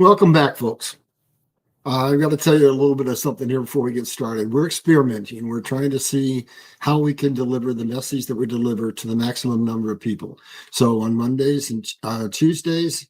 Welcome back, folks. I've got to tell you a little bit of something here before we get started. We're experimenting. We're trying to see how we can deliver the message that we deliver to the maximum number of people. So on Mondays and Tuesdays,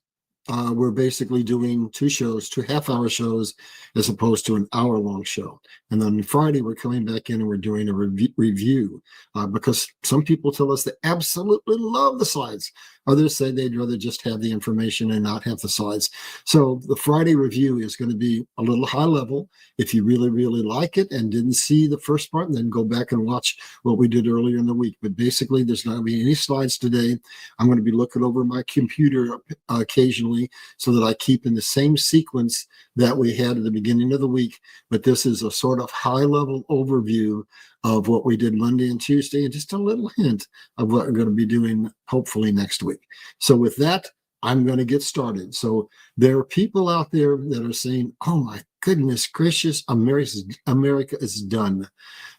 we're basically doing two shows, 2 half-hour shows, as opposed to an hour-long show. And then on Friday, we're coming back in and we're doing a review because some people tell us they absolutely love the slides. Others say they'd rather just have the information and not have the slides. So the Friday review is going to be a little high level. If you really, really like it and didn't see the first part, then go back and watch what we did earlier in the week. But basically, there's not going to be any slides today. I'm going to be looking over my computer occasionally so that I keep in the same sequence that we had at the beginning of the week. But this is a sort of high-level overview of what we did Monday and Tuesday, and just a little hint of what we're going to be doing hopefully next week. So with that, I'm going to get started. So there are people out there that are saying, oh my goodness gracious, America is done.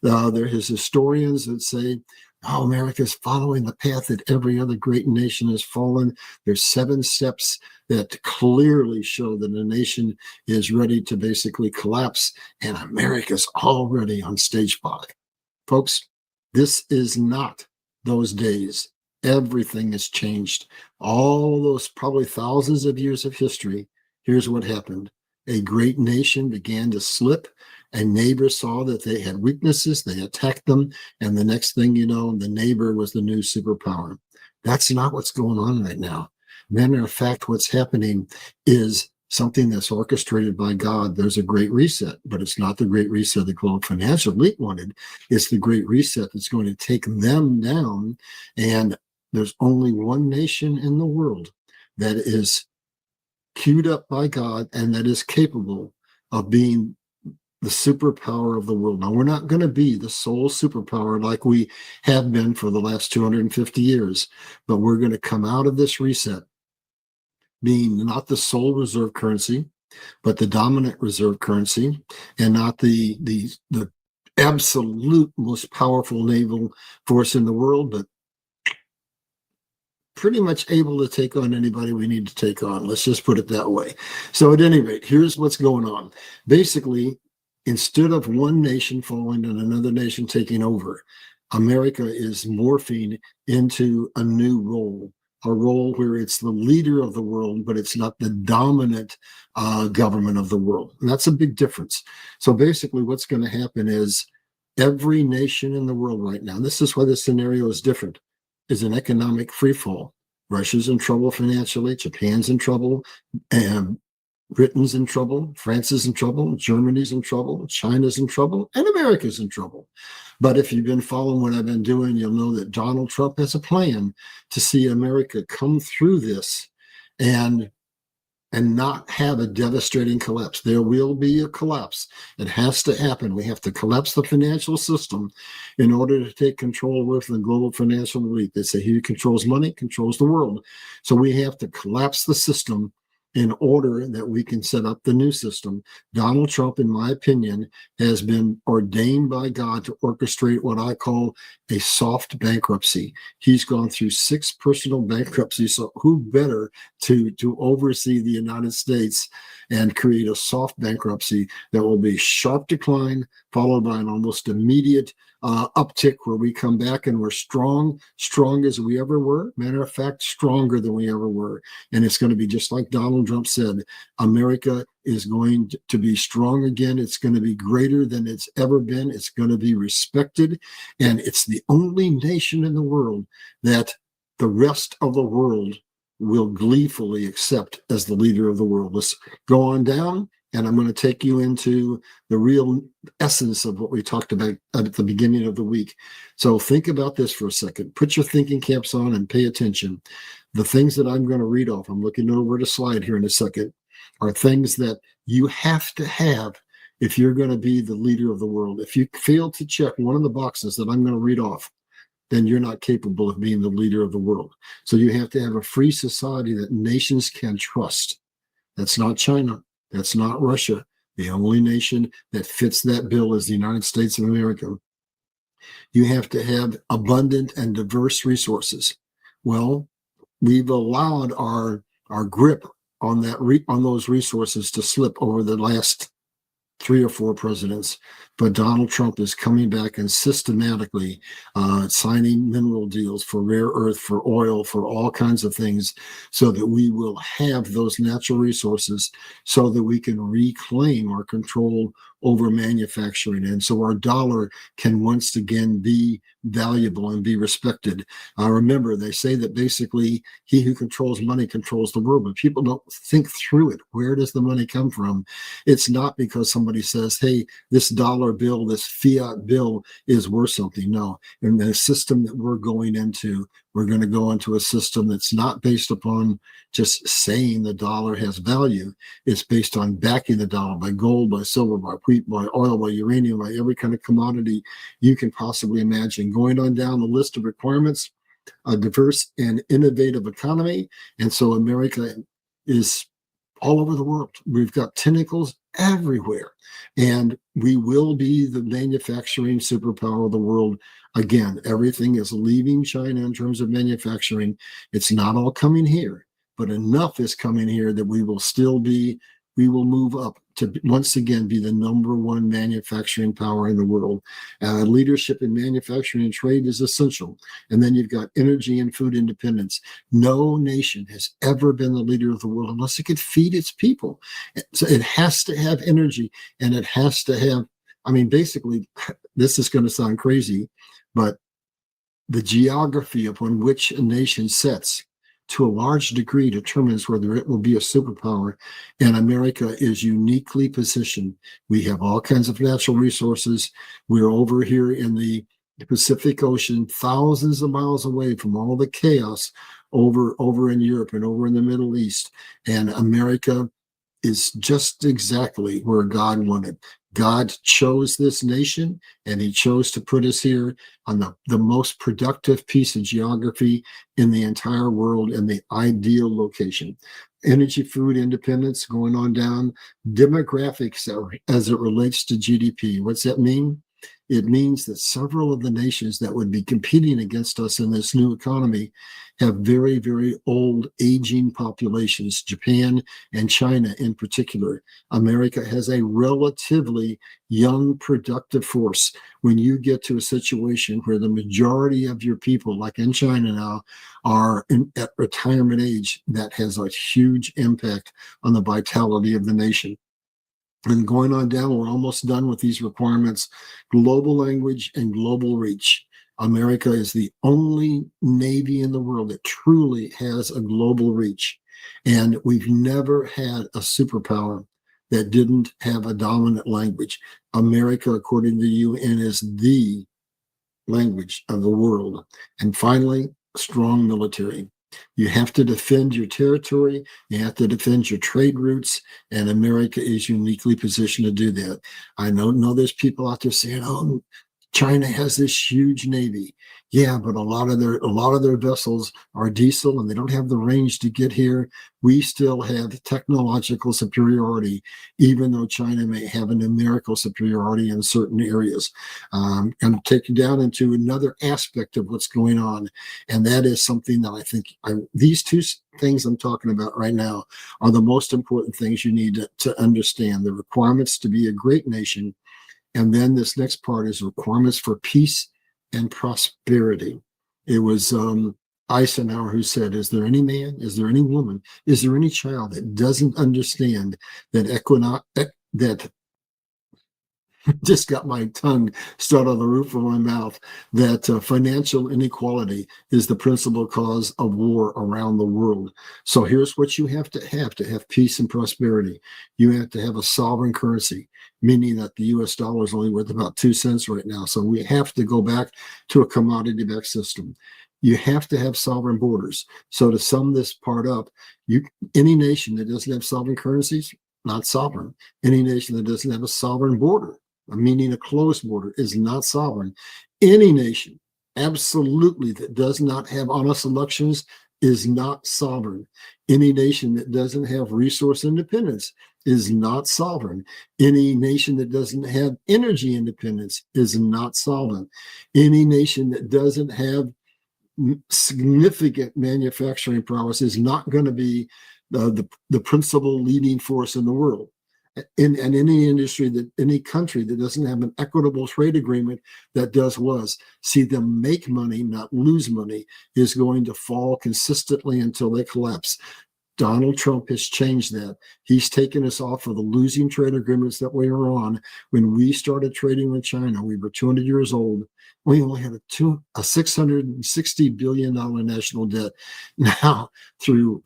There is historians that say, oh, America is following the path that every other great nation has fallen. There's 7 steps that clearly show that a nation is ready to basically collapse, and America's already on stage 5. Folks, this is not those days. Everything has changed. All those probably thousands of years of history, here's what happened. A great nation began to slip, and neighbors saw that they had weaknesses. They attacked them, and the next thing you know, the neighbor was the new superpower. That's not what's going on right now. Matter of fact, what's happening is something that's orchestrated by God. There's a great reset, but it's not the great reset the global financial elite wanted. It's the great reset that's going to take them down. And there's only one nation in the world that is queued up by God and that is capable of being the superpower of the world. Now, we're not going to be the sole superpower like we have been for the last 250 years, but we're going to come out of this reset being not the sole reserve currency, but the dominant reserve currency, and not the absolute most powerful naval force in the world, but pretty much able to take on anybody we need to take on. Let's just put it that way. So at any rate, here's what's going on. Basically, instead of one nation falling and another nation taking over, America is morphing into a new role, a role where it's the leader of the world, but it's not the dominant government of the world. And that's a big difference. So basically what's going to happen is every nation in the world right now, and this is why the scenario is different, is an economic free fall. Russia's in trouble financially, Japan's in trouble, and Britain's in trouble, France is in trouble, Germany's in trouble, China's in trouble, and America's in trouble. But if you've been following what I've been doing, you'll know that Donald Trump has a plan to see America come through this and not have a devastating collapse. There will be a collapse. It has to happen. We have to collapse the financial system in order to take control with the global financial elite. They say he who controls money controls the world. So we have to collapse the system in order that we can set up the new system. Donald Trump, in my opinion, has been ordained by God to orchestrate what I call a soft bankruptcy. He's gone through 6 personal bankruptcies, so who better to oversee the United States and create a soft bankruptcy that will be sharp decline followed by an almost immediate uptick where we come back and we're strong as we ever were. Matter of fact, stronger than we ever were. And it's going to be just like Donald Trump said, America is going to be strong again. It's going to be greater than it's ever been. It's going to be respected. And it's the only nation in the world that the rest of the world will gleefully accept as the leader of the world. Let's go on down, and I'm going to take you into the real essence of what we talked about at the beginning of the week. So think about this for a second. Put your thinking caps on and pay attention. The things that I'm going to read off, I'm looking over the slide here in a second, are things that you have to have if you're going to be the leader of the world. If you fail to check one of the boxes that I'm going to read off, then you're not capable of being the leader of the world. So you have to have a free society that nations can trust. That's not China. That's not Russia. The only nation that fits that bill is the United States of America. You have to have abundant and diverse resources. Well, we've allowed our grip on on those resources to slip over the last 3 or 4 presidents, but Donald Trump is coming back and systematically signing mineral deals for rare earth, for oil, for all kinds of things, so that we will have those natural resources, so that we can reclaim our control over manufacturing, and so our dollar can once again be valuable and be respected. Remember, they say that basically he who controls money controls the world, but people don't think through it. Where does the money come from? It's not because somebody says, hey, this dollar bill, this fiat bill is worth something. No, in the system that we're going into, we're going to go into a system that's not based upon just saying the dollar has value. It's based on backing the dollar by gold, by silver, by wheat, by oil, by uranium, by every kind of commodity you can possibly imagine. Going on down the list of requirements, a diverse and innovative economy. And so America is all over the world. We've got tentacles everywhere. And we will be the manufacturing superpower of the world. Again, everything is leaving China in terms of manufacturing. It's not all coming here, but enough is coming here that we will move up to once again be the #1 manufacturing power in the world. Leadership in manufacturing and trade is essential. And then you've got energy and food independence. No nation has ever been the leader of the world unless it could feed its people. So it has to have energy, and it has to have, basically, this is going to sound crazy, but the geography upon which a nation sets to a large degree determines whether it will be a superpower. And America is uniquely positioned. We have all kinds of natural resources. We're over here in the Pacific Ocean, thousands of miles away from all the chaos over in Europe and over in the Middle East. And America is just exactly where God wanted. God chose this nation, and he chose to put us here on the most productive piece of geography in the entire world, in the ideal location. Energy, food independence, going on down. Demographics as it relates to GDP. What's that mean? It means that several of the nations that would be competing against us in this new economy have very, very old, aging populations, Japan and China in particular. America has a relatively young, productive force. When you get to a situation where the majority of your people, like in China now, are at retirement age, that has a huge impact on the vitality of the nation. And going on down, we're almost done with these requirements. Global language and global reach. America is the only Navy in the world that truly has a global reach. And we've never had a superpower that didn't have a dominant language. America, according to the UN, is the language of the world. And finally, strong military. You have to defend your territory. You have to defend your trade routes, and America is uniquely positioned to do that. I know there's people out there saying, "Oh, China has this huge navy." Yeah, but a lot of their vessels are diesel, and they don't have the range to get here. We still have technological superiority, even though China may have a numerical superiority in certain areas. And take you down into another aspect of what's going on, and that is something that I think these two things I'm talking about right now are the most important things you need to understand. The requirements to be a great nation. And then this next part is requirements for peace and prosperity. It was Eisenhower who said, is there any man, is there any woman, is there any child that doesn't understand that just got my tongue stuck on the roof of my mouth, that financial inequality is the principal cause of war around the world. So here's what you have to have peace and prosperity. You have to have a sovereign currency, meaning that the US dollar is only worth about 2 cents right now. So we have to go back to a commodity-backed system. You have to have sovereign borders. So to sum this part up, any nation that doesn't have sovereign currencies, not sovereign. Any nation that doesn't have a sovereign border, meaning a closed border, is not sovereign. Any nation, absolutely, that does not have honest elections is not sovereign. Any nation that doesn't have resource independence is not sovereign. Any nation that doesn't have energy independence is not sovereign. Any nation that doesn't have significant manufacturing prowess is not going to be the principal leading force in the world. In any industry, that any country that doesn't have an equitable trade agreement that does was see them make money, not lose money, is going to fall consistently until they collapse. Donald Trump has changed that. He's taken us off of the losing trade agreements that we were on. When we started trading with China, we were 200 years old. We only had a $660 billion national debt. Now, through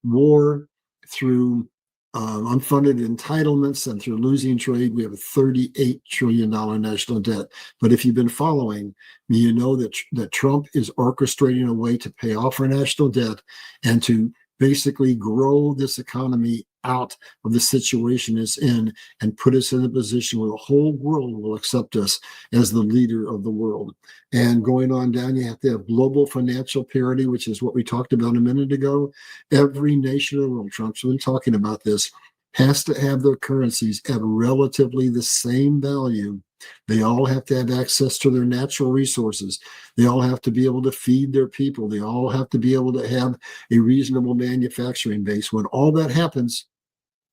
war, through unfunded entitlements, and through losing trade, we have a $38 trillion national debt. But if you've been following, you know that Trump is orchestrating a way to pay off our national debt and to basically grow this economy out of the situation it's in and put us in a position where the whole world will accept us as the leader of the world. And going on down, you have to have global financial parity, which is what we talked about a minute ago. Every nation in the world, Trump's been talking about this, has to have their currencies at relatively the same value. They all have to have access to their natural resources. They all have to be able to feed their people. They all have to be able to have a reasonable manufacturing base. When all that happens,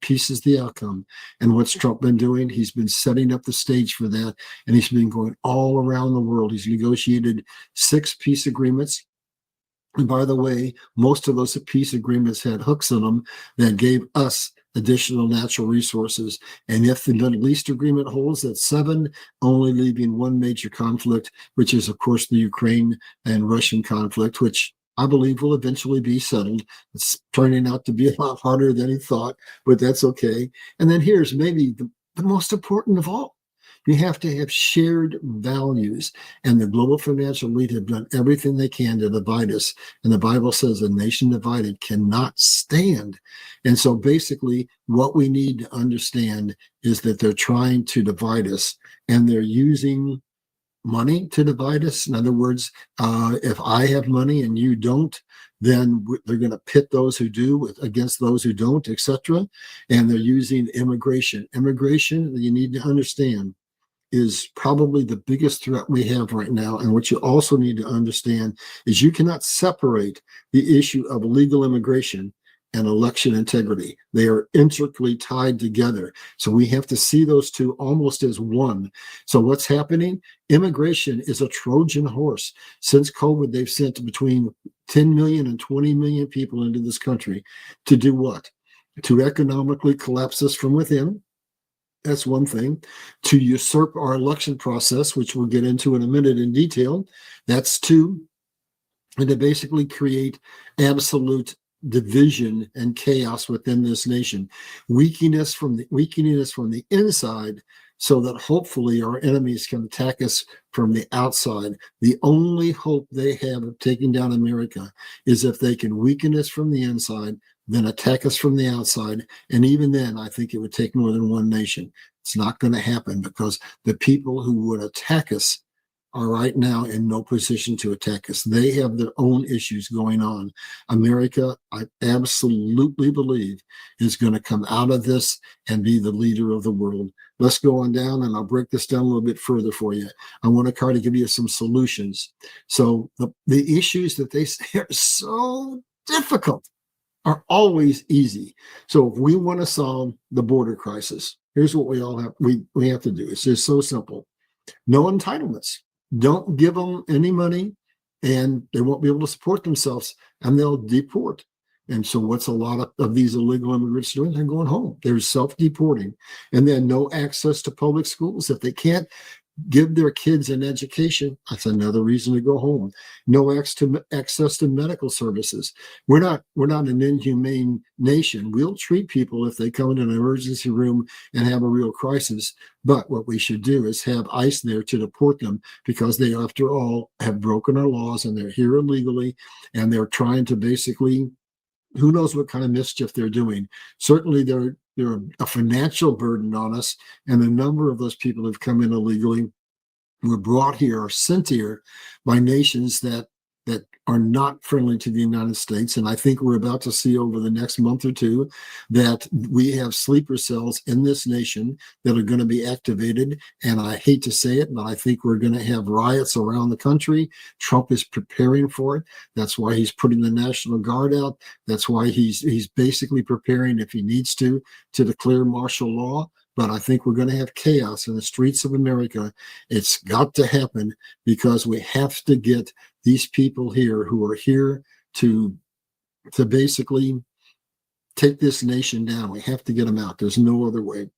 peace is the outcome. And what's Trump been doing? He's been setting up the stage for that, and he's been going all around the world. He's negotiated 6 peace agreements. And by the way, most of those peace agreements had hooks in them that gave us additional natural resources. And if the Middle East agreement holds, that's 7, only leaving one major conflict, which is, of course, the Ukraine and Russian conflict, which I believe will eventually be settled. It's turning out to be a lot harder than he thought, but that's okay. And then here's maybe the most important of all. You have to have shared values, and the global financial elite have done everything they can to divide us. And the Bible says a nation divided cannot stand. And so basically what we need to understand is that they're trying to divide us, and they're using money to divide us. In other words, if I have money and you don't, then they're going to pit those who do against those who don't, etc. And they're using immigration. Immigration, you need to understand, is probably the biggest threat we have right now. And what you also need to understand is you cannot separate the issue of illegal immigration and election integrity. They are intricately tied together. So we have to see those two almost as one. So what's happening? Immigration is a Trojan horse. Since COVID, they've sent between 10 million and 20 million people into this country to do what? To economically collapse us from within. That's one thing. To usurp our election process, which we'll get into in a minute in detail. That's 2. And to basically create absolute division and chaos within this nation, weakening us from the inside, so that hopefully our enemies can attack us from the outside. The only hope they have of taking down America is if they can weaken us from the inside, then attack us from the outside. And even then, I think it would take more than one nation. It's not going to happen, because the people who would attack us are right now in no position to attack us. They have their own issues going on. America, I absolutely believe, is going to come out of this and be the leader of the world. Let's go on down, and I'll break this down a little bit further for you. I want to try to give you some solutions. So the issues that they say are so difficult are always easy. So if we want to solve the border crisis, here's what we have to do. It's just so simple. No entitlements. Don't give them any money, and they won't be able to support themselves, and they'll deport. And so what's a lot of these illegal immigrants doing? They're going home. They're self-deporting. And then no access to public schools. If they can't give their kids an education, that's another reason to go home. No access to medical services. We're not an inhumane nation. We'll treat people if they come into an emergency room and have a real crisis. But what we should do is have ICE there to deport them, because they, after all, have broken our laws, and they're here illegally, and they're trying to basically, who knows what kind of mischief they're doing. Certainly they're a financial burden on us, and a number of those people have come in illegally, were brought here or sent here by nations that that are not friendly to the United States. And I think we're about to see over the next month or two that we have sleeper cells in this nation that are going to be activated. And I hate to say it, but I think we're going to have riots around the country. Trump is preparing for it. That's why he's putting the National Guard out. That's why he's basically preparing, if he needs to declare martial law. But I think we're going to have chaos in the streets of America. It's got to happen because we have to get these people here who are here to basically take this nation down. We have to get them out. There's no other way.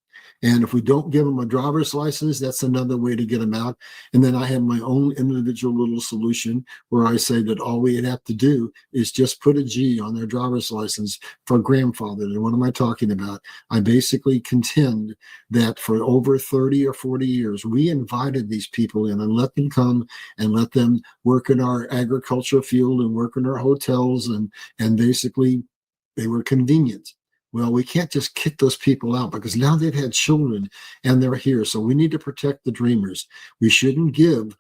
And if we don't give them a driver's license, that's another way to get them out. And then I have my own individual little solution where I say that all we have to do is just put a G on their driver's license for grandfather. And what am I talking about? I basically contend that for over 30 or 40 years, we invited these people in and let them come and let them work in our agriculture field and work in our hotels. And basically they were convenient. Well, we can't just kick those people out because now they've had children and they're here. So we need to protect the dreamers. We shouldn't give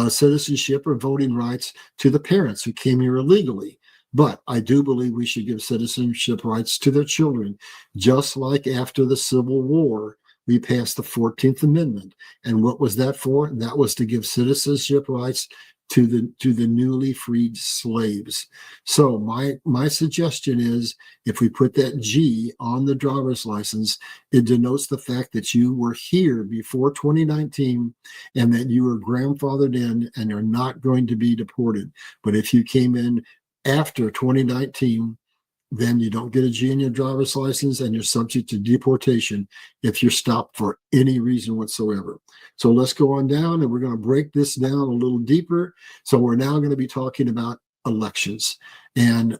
citizenship or voting rights to the parents who came here illegally. But I do believe we should give citizenship rights to their children, just like after the Civil War, we passed the 14th Amendment. And what was that for? That was to give citizenship rights to the newly freed slaves. So my suggestion is, if we put that G on the driver's license, it denotes the fact that you were here before 2019 and that you were grandfathered in and you're not going to be deported. But if you came in after 2019, then you don't get a G in your driver's license and you're subject to deportation if you're stopped for any reason whatsoever. So let's go on down and we're going to break this down a little deeper. So we're now going to be talking about elections, and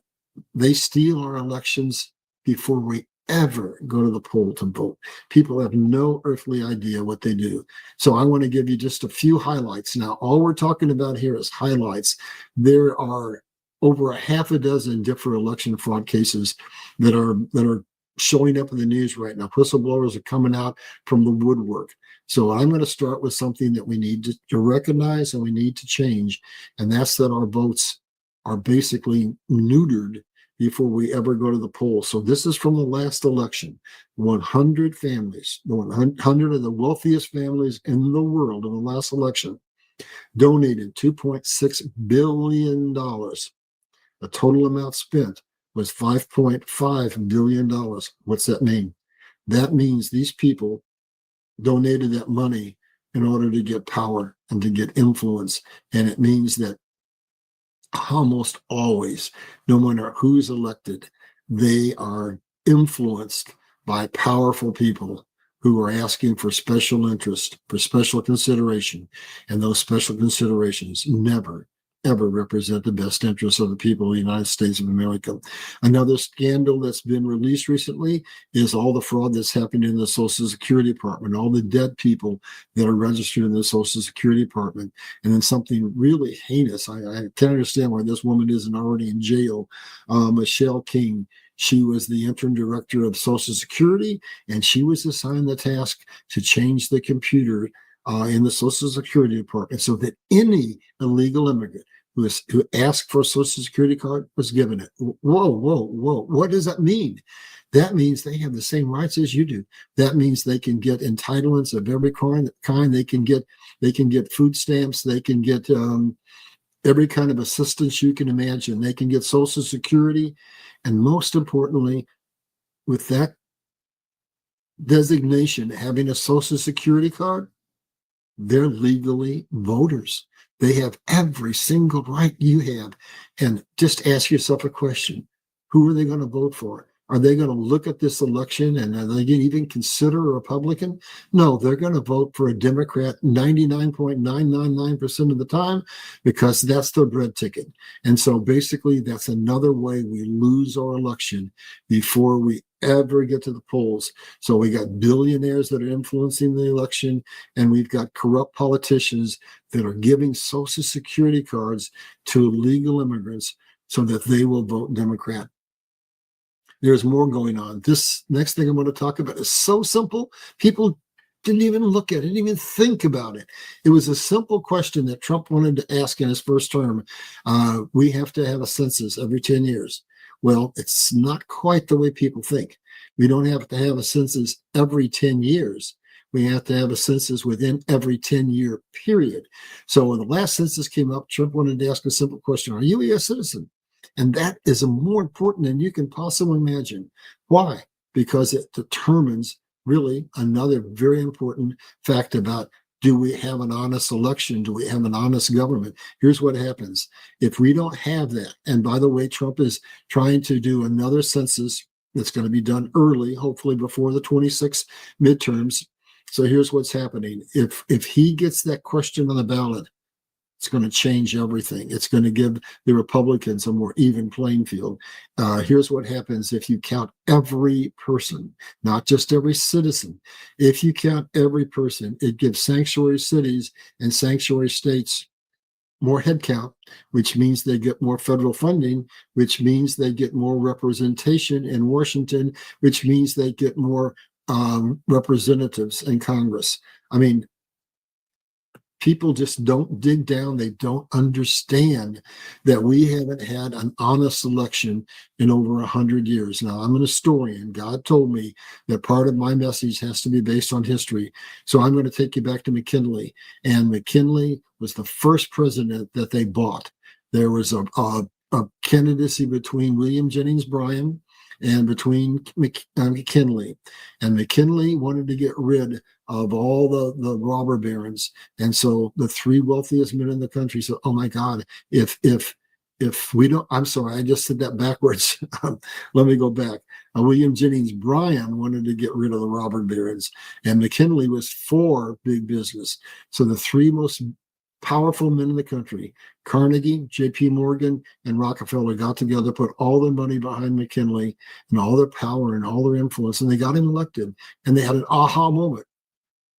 they steal our elections before we ever go to the poll to vote. People have no earthly idea what they do. So I want to give you just a few highlights. Now, all we're talking about here is highlights. There are over a half a dozen different election fraud cases that are showing up in the news right now. Whistleblowers are coming out from the woodwork. So I'm going to start with something that we need to recognize and we need to change, and that's that our votes are basically neutered before we ever go to the poll. So this is from the last election. 100 families, 100 of the wealthiest families in the world in the last election, donated $2.6 billion. The total amount spent was $5.5 billion. What's that mean? That means these people donated that money in order to get power and to get influence. And it means that almost always, no matter who's elected, they are influenced by powerful people who are asking for special interest, for special consideration. And those special considerations never, ever represent the best interests of the people of the United States of America. Another scandal that's been released recently is all the fraud that's happening in the Social Security Department, all the dead people that are registered in the Social Security Department. And then something really heinous. I can't understand why this woman isn't already in jail. Michelle King, she was the interim director of Social Security, and she was assigned the task to change the computer in the Social Security Department so that any illegal immigrant who asked for a Social Security card was given it. Whoa. What does that mean? That means they have the same rights as you do. That means they can get entitlements of every kind. They can get food stamps. They can get every kind of assistance you can imagine. They can get Social Security. And most importantly, with that designation, having a Social Security card, they're legally voters. They have every single right you have. And just ask yourself a question. Who are they going to vote for? Are they going to look at this election and are they going to even consider a Republican? No, they're going to vote for a Democrat 99.999% of the time because that's their bread ticket. And so basically that's another way we lose our election before we ever get to the polls. So we got billionaires that are influencing the election, and we've got corrupt politicians that are giving Social Security cards to illegal immigrants so that they will vote Democrat. There's more going on. This next thing I'm going to talk about is so simple. People didn't even look at it, didn't even think about it. It was a simple question that Trump wanted to ask in his first term. We have to have a census every 10 years. Well, it's not quite the way people think. We don't have to have a census every 10 years. We have to have a census within every 10-year period. So when the last census came up, Trump wanted to ask a simple question: are you a US citizen? And that is more important than you can possibly imagine. Why? Because it determines really another very important fact about, do we have an honest election? Do we have an honest government? Here's what happens. If we don't have that, and by the way, Trump is trying to do another census that's going to be done early, hopefully before the 26 midterms. So here's what's happening. If he gets that question on the ballot, it's going to change everything. It's going to give the Republicans a more even playing field. Here's what happens if you count every person, not just every citizen. If you count every person, it gives sanctuary cities and sanctuary states more headcount, which means they get more federal funding, which means they get more representation in Washington, which means they get more representatives in Congress. I mean, people just don't dig down. They don't understand that we haven't had an honest election in over 100 years. Now, I'm an historian. God told me that part of my message has to be based on history. So I'm going to take you back to McKinley. And McKinley was the first president that they bought. There was a candidacy between William Jennings Bryan and between McKinley. And McKinley wanted to get rid of all the robber barons. And so the three wealthiest men in the country said, oh my God, if we don't, I'm sorry, I just said that backwards. Let me go back. William Jennings Bryan wanted to get rid of the robber barons, and McKinley was for big business. So the three most powerful men in the country, Carnegie, J.P. Morgan, and Rockefeller, got together, put all their money behind McKinley and all their power and all their influence, and they got him elected. And they had an aha moment.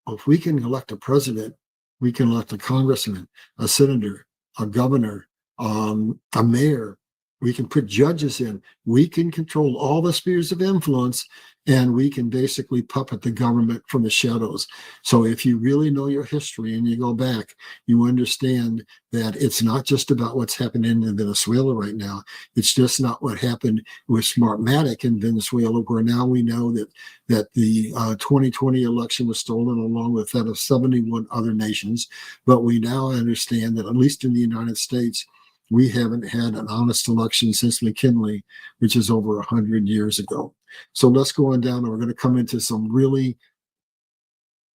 If we can elect a president, we can elect a congressman, a senator, a governor, a mayor. We can put judges in. We can control all the spheres of influence, and we can basically puppet the government from the shadows. So if you really know your history and you go back, you understand that it's not just about what's happening in Venezuela right now. It's just not what happened with Smartmatic in Venezuela, where now we know that the 2020 election was stolen along with that of 71 other nations. But we now understand that, at least in the United States, we haven't had an honest election since McKinley, which is over 100 years ago. So let's go on down, and we're going to come into some really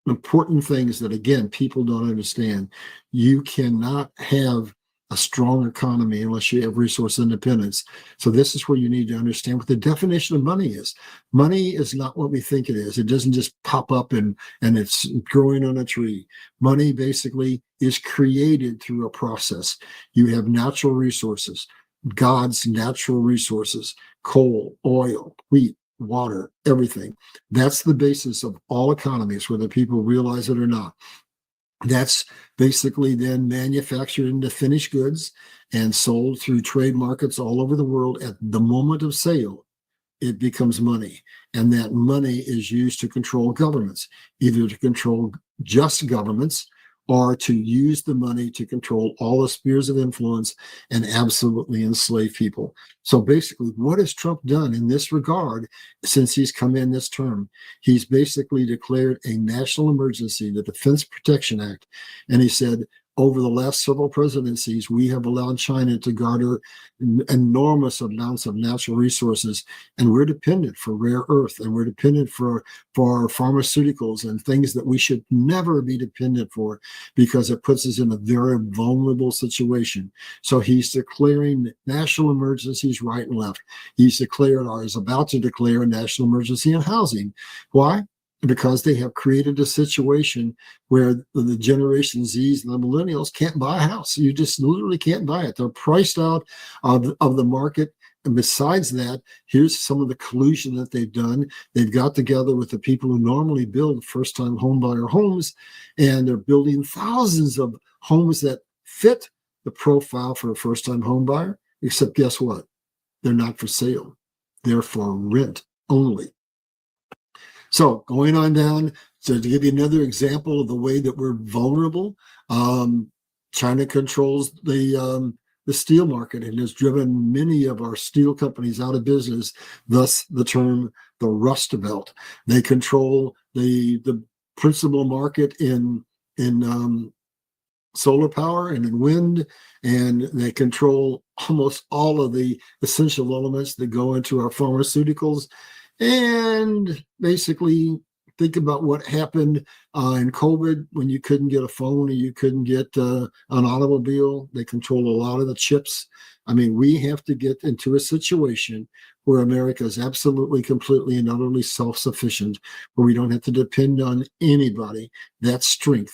important things that, again, people don't understand. You cannot have a strong economy unless you have resource independence. So this is where you need to understand what the definition of money is. Money is not what we think it is. It doesn't just pop up and it's growing on a tree. Money basically is created through a process. You have natural resources, God's natural resources, coal, oil, wheat, water, everything. That's the basis of all economies, whether people realize it or not. That's basically then manufactured into finished goods and sold through trade markets all over the world. At the moment of sale, it becomes money. And that money is used to control governments, either to control just governments or to use the money to control all the spheres of influence and absolutely enslave people. So basically, what has Trump done in this regard since he's come in this term? He's basically declared a national emergency, the Defense Protection Act, and he said, over the last several presidencies, we have allowed China to garner enormous amounts of natural resources, and we're dependent for rare earth, and we're dependent for pharmaceuticals and things that we should never be dependent for, because it puts us in a very vulnerable situation. So he's declaring national emergencies right and left. He's declared, or is about to declare, a national emergency in housing. Why? Because they have created a situation where the Generation Zs and the millennials can't buy a house. You just literally can't buy it. They're priced out of the market. And besides that, here's some of the collusion that they've done. They've got together with the people who normally build first-time homebuyer homes, and they're building thousands of homes that fit the profile for a first-time homebuyer, except guess what? They're not for sale. They're for rent only. So going on down, so to give you another example of the way that we're vulnerable, China controls the steel market and has driven many of our steel companies out of business, thus the term the Rust Belt. They control the principal market in solar power and in wind, and they control almost all of the essential elements that go into our pharmaceuticals. And basically, think about what happened in COVID when you couldn't get a phone or you couldn't get an automobile. They control a lot of the chips. I mean, we have to get into a situation where America is absolutely, completely, and utterly self-sufficient, where we don't have to depend on anybody. That's strength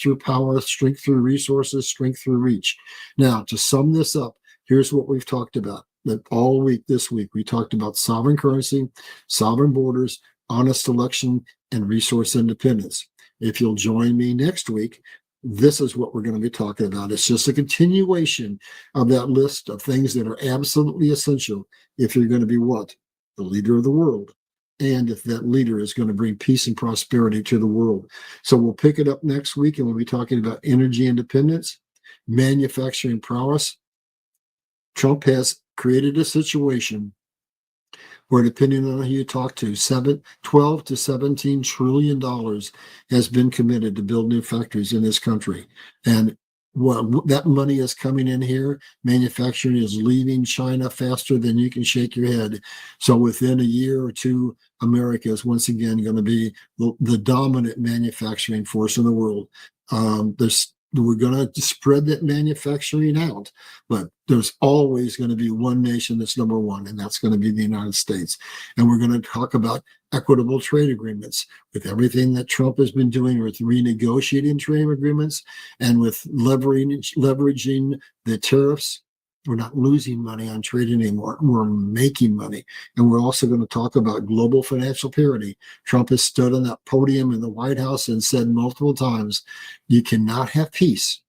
through power, strength through resources, strength through reach. Now, to sum this up, here's what we've talked about. That all week this week, we talked about sovereign currency, sovereign borders, honest election, and resource independence. If you'll join me next week, this is what we're going to be talking about. It's just a continuation of that list of things that are absolutely essential if you're going to be what? The leader of the world. And if that leader is going to bring peace and prosperity to the world. So we'll pick it up next week and we'll be talking about energy independence, manufacturing prowess. Trump has created a situation where, depending on who you talk to, 12 to $17 trillion has been committed to build new factories in this country. And that money is coming in here. Manufacturing is leaving China faster than you can shake your head. So within a year or two, America is once again going to be the dominant manufacturing force in the world. We're going to spread that manufacturing out, but there's always going to be one nation that's number one, and that's going to be the United States. And we're going to talk about equitable trade agreements with everything that Trump has been doing with renegotiating trade agreements and with leveraging the tariffs. We're not losing money on trade anymore. We're making money. And we're also going to talk about global financial parity. Trump has stood on that podium in the White House and said multiple times, you cannot have peace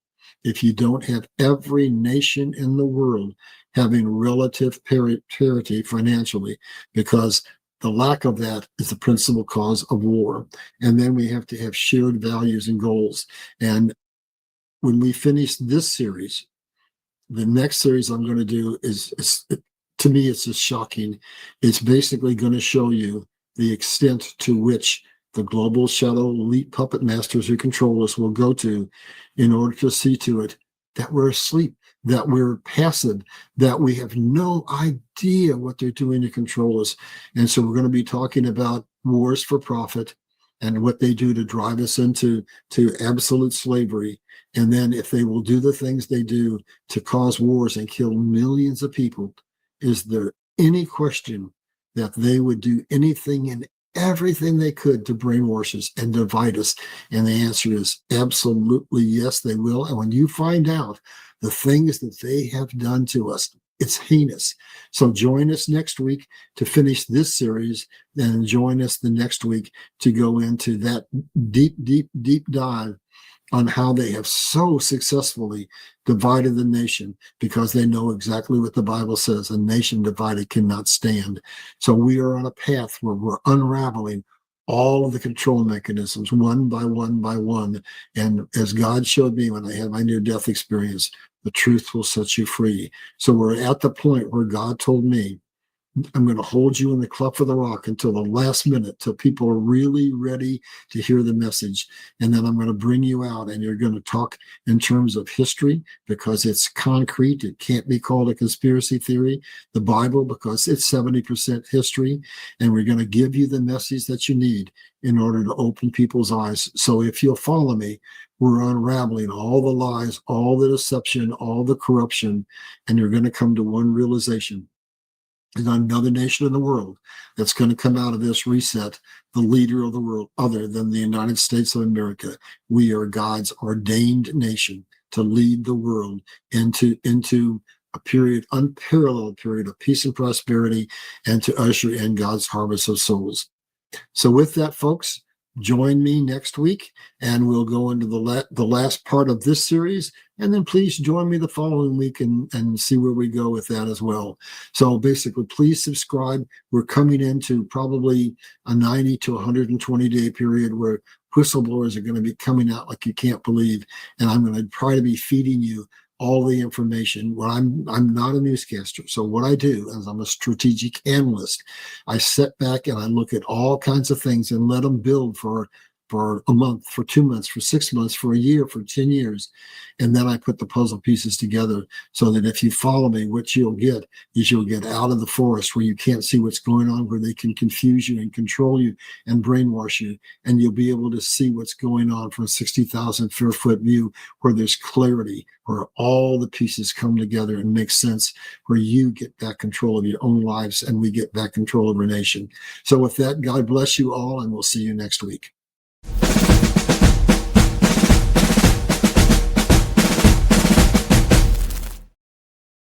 if you don't have every nation in the world having relative parity financially, because the lack of that is the principal cause of war. And then we have to have shared values and goals. And when we finish this series, the next series I'm going to do is to me, it's just shocking. It's basically going to show you the extent to which the global shadow elite puppet masters who control us will go to in order to see to it that we're asleep, that we're passive, that we have no idea what they're doing to control us. And so we're going to be talking about wars for profit and what they do to drive us into absolute slavery. And then if they will do the things they do to cause wars and kill millions of people, is there any question that they would do anything and everything they could to brainwash us and divide us? And the answer is absolutely yes, they will. And when you find out the things that they have done to us, it's heinous. So join us next week to finish this series, and join us the next week to go into that deep dive on how they have so successfully divided the nation, because they know exactly what the Bible says: a nation divided cannot stand. So we are on a path where we're unraveling all of the control mechanisms one by one by one. And as God showed me when I had my near-death experience, the truth will set you free. So we're at the point where God told me, I'm going to hold you in the cleft of the rock until the last minute, till people are really ready to hear the message. And then I'm going to bring you out, and you're going to talk in terms of history, because it's concrete. It can't be called a conspiracy theory. The Bible, because it's 70% history. And we're going to give you the message that you need in order to open people's eyes. So if you'll follow me, we're unraveling all the lies, all the deception, all the corruption, and you're going to come to one realization: there's not another nation in the world that's going to come out of this reset the leader of the world other than the United States of America. We are God's ordained nation to lead the world into a period, unparalleled period of peace and prosperity, and to usher in God's harvest of souls. So with that, folks, join me next week, and we'll go into the last part of this series. And then please join me the following week and see where we go with that as well. So basically, please subscribe. We're coming into probably a 90 to 120 day period where whistleblowers are going to be coming out like you can't believe. And I'm going to try to be feeding you all the information. Well, I'm not a newscaster. So what I do is I'm a strategic analyst. I sit back and I look at all kinds of things and let them build for a month, for 2 months, for 6 months, for a year, for 10 years. And then I put the puzzle pieces together so that if you follow me, what you'll get is you'll get out of the forest where you can't see what's going on, where they can confuse you and control you and brainwash you. And you'll be able to see what's going on from a 60,000 foot view where there's clarity, where all the pieces come together and make sense, where you get back control of your own lives and we get back control of our nation. So with that, God bless you all, and we'll see you next week.